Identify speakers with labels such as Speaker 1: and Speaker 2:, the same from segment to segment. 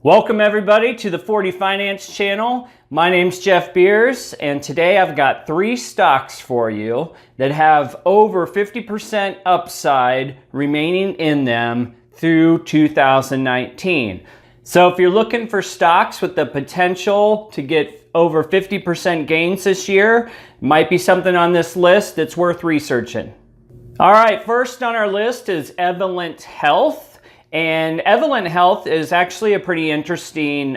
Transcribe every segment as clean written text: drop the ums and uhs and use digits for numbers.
Speaker 1: Welcome everybody to the 40 Finance channel. My name's Jeff Beers, and today I've got 3 stocks for you that have over 50% upside remaining in them through 2019. So if you're looking for stocks with the potential to get over 50% gains this year, might be something on this list that's worth researching. All right, first on our list is Evolent Health. And Evolent Health is actually a pretty interesting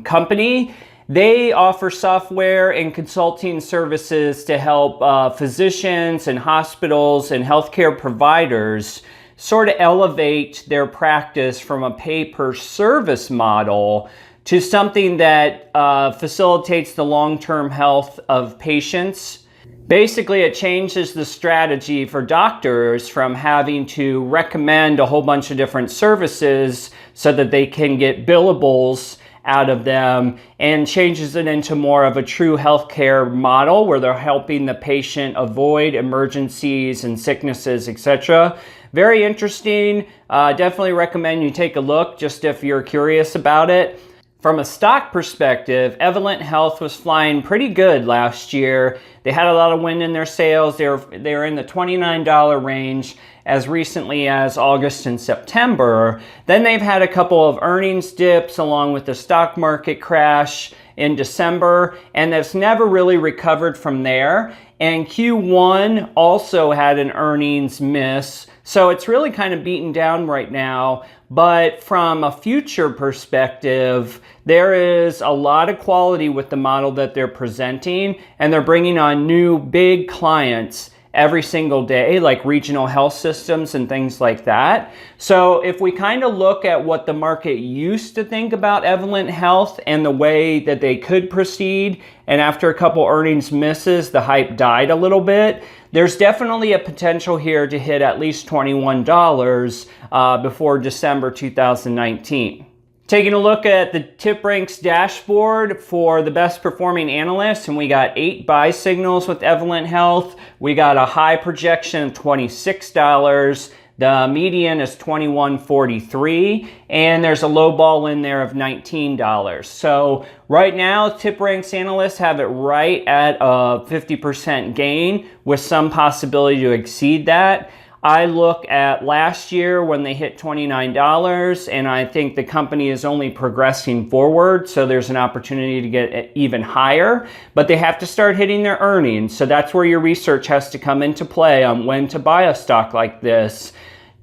Speaker 1: company. They offer software and consulting services to help physicians and hospitals and healthcare providers sort of elevate their practice from a pay-per-service model to something that facilitates the long-term health of patients. Basically, it changes the strategy for doctors from having to recommend a whole bunch of different services so that they can get billables out of them, and changes it into more of a true healthcare model where they're helping the patient avoid emergencies and sicknesses, etc. Very interesting. Definitely recommend you take a look just if you're curious about it. From a stock perspective, Evolent Health was flying pretty good last year. They had a lot of wind in their sails. They were in the $29 range as recently as August and September. Then they've had a couple of earnings dips along with the stock market crash in December, and that's never really recovered from there. And Q1 also had an earnings miss. So it's really kind of beaten down right now. But from a future perspective, there is a lot of quality with the model that they're presenting, and they're bringing on new big clients every single day, like regional health systems and things like that. So if we kind of look at what the market used to think about Evolent Health and the way that they could proceed, and after a couple earnings misses, the hype died a little bit, there's definitely a potential here to hit at least $21 before December 2019. Taking a look at the TipRanks dashboard for the best performing analysts, and we got 8 buy signals with Evolent Health. We got a high projection of $26. The median is $21.43, and there's a low ball in there of $19. So right now, TipRanks analysts have it right at a 50% gain with some possibility to exceed that. I look at last year when they hit $29, and I think the company is only progressing forward, so there's an opportunity to get even higher, but they have to start hitting their earnings. So that's where your research has to come into play on when to buy a stock like this.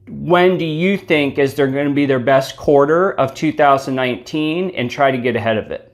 Speaker 1: When do you think is there going to be their best quarter of 2019, and try to get ahead of it?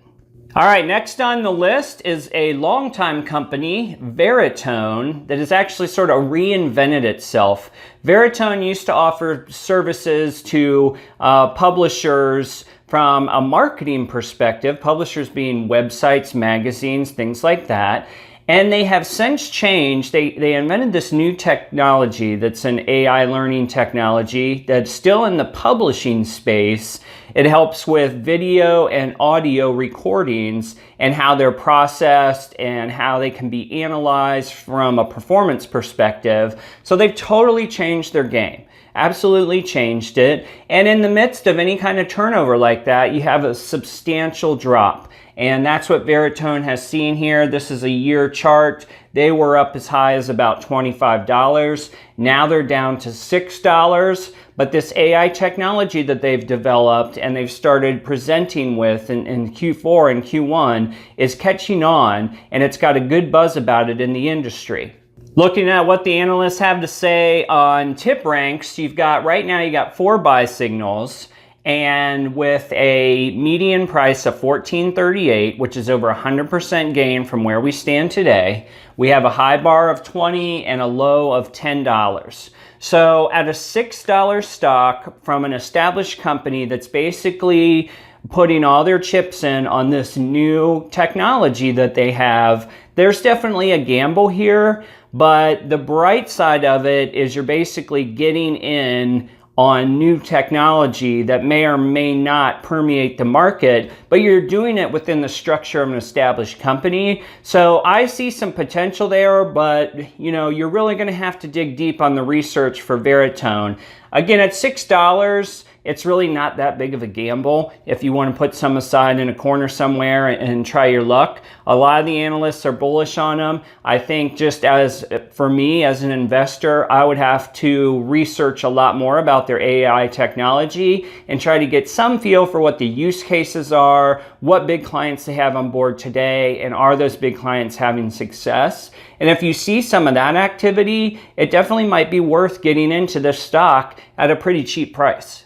Speaker 1: All right, next on the list is a longtime company, Veritone, that has actually sort of reinvented itself. Veritone used to offer services to publishers from a marketing perspective, publishers being websites, magazines, things like that. And they have since changed. They invented this new technology that's an AI learning technology that's still in the publishing space. It helps with video and audio recordings and how they're processed and how they can be analyzed from a performance perspective. So they've totally changed their game. Absolutely changed it. And in the midst of any kind of turnover like that, you have a substantial drop. And that's what Veritone has seen here. This is a year chart. They were up as high as about $25. Now they're down to $6. But this AI technology that they've developed and they've started presenting with in Q4 and Q1 is catching on, and it's got a good buzz about it in the industry. Looking at what the analysts have to say on TipRanks, right now you got 4 buy signals. And with a median price of $14.38, which is over 100% gain from where we stand today, we have a high bar of $20 and a low of $10. So at a $6 stock from an established company that's basically putting all their chips in on this new technology that they have, there's definitely a gamble here. But the bright side of it is you're basically getting in on new technology that may or may not permeate the market, but you're doing it within the structure of an established company. So I see some potential there, but you're really going to have to dig deep on the research for Veritone. Again, at $6, it's really not that big of a gamble if you want to put some aside in a corner somewhere and try your luck. A lot of the analysts are bullish on them. I think just as for me as an investor, I would have to research a lot more about their AI technology and try to get some feel for what the use cases are, what big clients they have on board today, and are those big clients having success. And if you see some of that activity, it definitely might be worth getting into this stock at a pretty cheap price.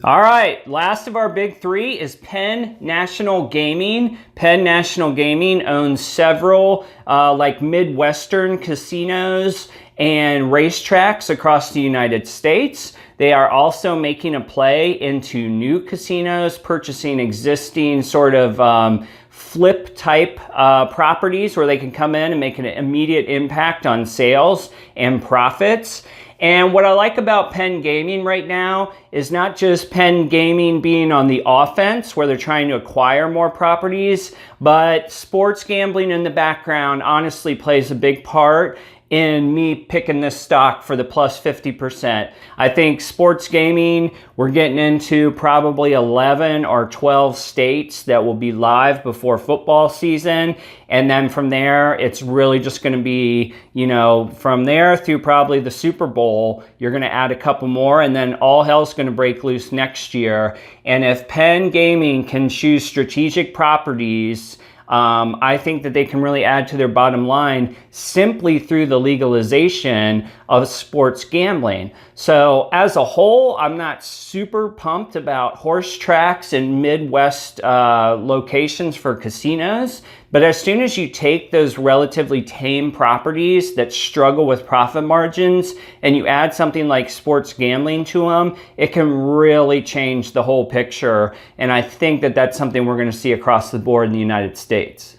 Speaker 1: All right, last of our big three is Penn National Gaming. Penn National Gaming owns several like Midwestern casinos and racetracks across the United States. They are also making a play into new casinos, purchasing existing sort of flip type properties where they can come in and make an immediate impact on sales and profits. And what I like about Penn Gaming right now is not just Penn Gaming being on the offense where they're trying to acquire more properties, but sports gambling in the background honestly plays a big part in me picking this stock for the plus 50%. I think sports gaming, we're getting into probably 11 or 12 states that will be live before football season. And then from there, it's really just gonna be, you know, from there through probably the Super Bowl, you're gonna add a couple more and then all hell's gonna break loose next year. And if Penn Gaming can choose strategic properties, I think that they can really add to their bottom line simply through the legalization of sports gambling. So as a whole, I'm not super pumped about horse tracks and Midwest locations for casinos. But as soon as you take those relatively tame properties that struggle with profit margins and you add something like sports gambling to them, it can really change the whole picture. And I think that that's something we're going to see across the board in the United States.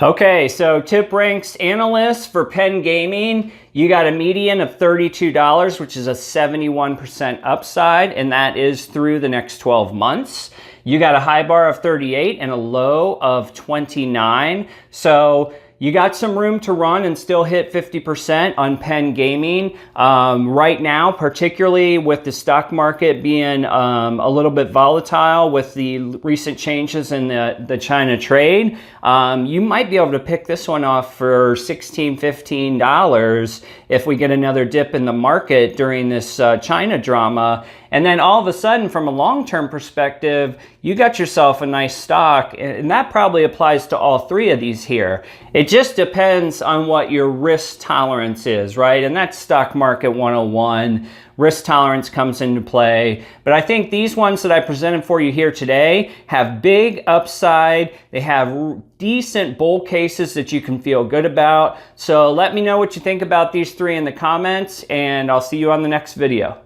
Speaker 1: Okay, so tip ranks analysts for Penn Gaming, you got a median of $32, which is a 71% upside, and that is through the next 12 months. You got a high bar of 38 and a low of 29. So you got some room to run and still hit 50% on Penn Gaming. Right now, particularly with the stock market being a little bit volatile with the recent changes in the China trade, you might be able to pick this one off for $16, $15 if we get another dip in the market during this China drama. And then all of a sudden, from a long-term perspective, you got yourself a nice stock, and that probably applies to all three of these here. It just depends on what your risk tolerance is, right? And that's stock market 101. Risk tolerance comes into play. But I think these ones that I presented for you here today have big upside. They have decent bull cases that you can feel good about. So let me know what you think about these three in the comments, and I'll see you on the next video.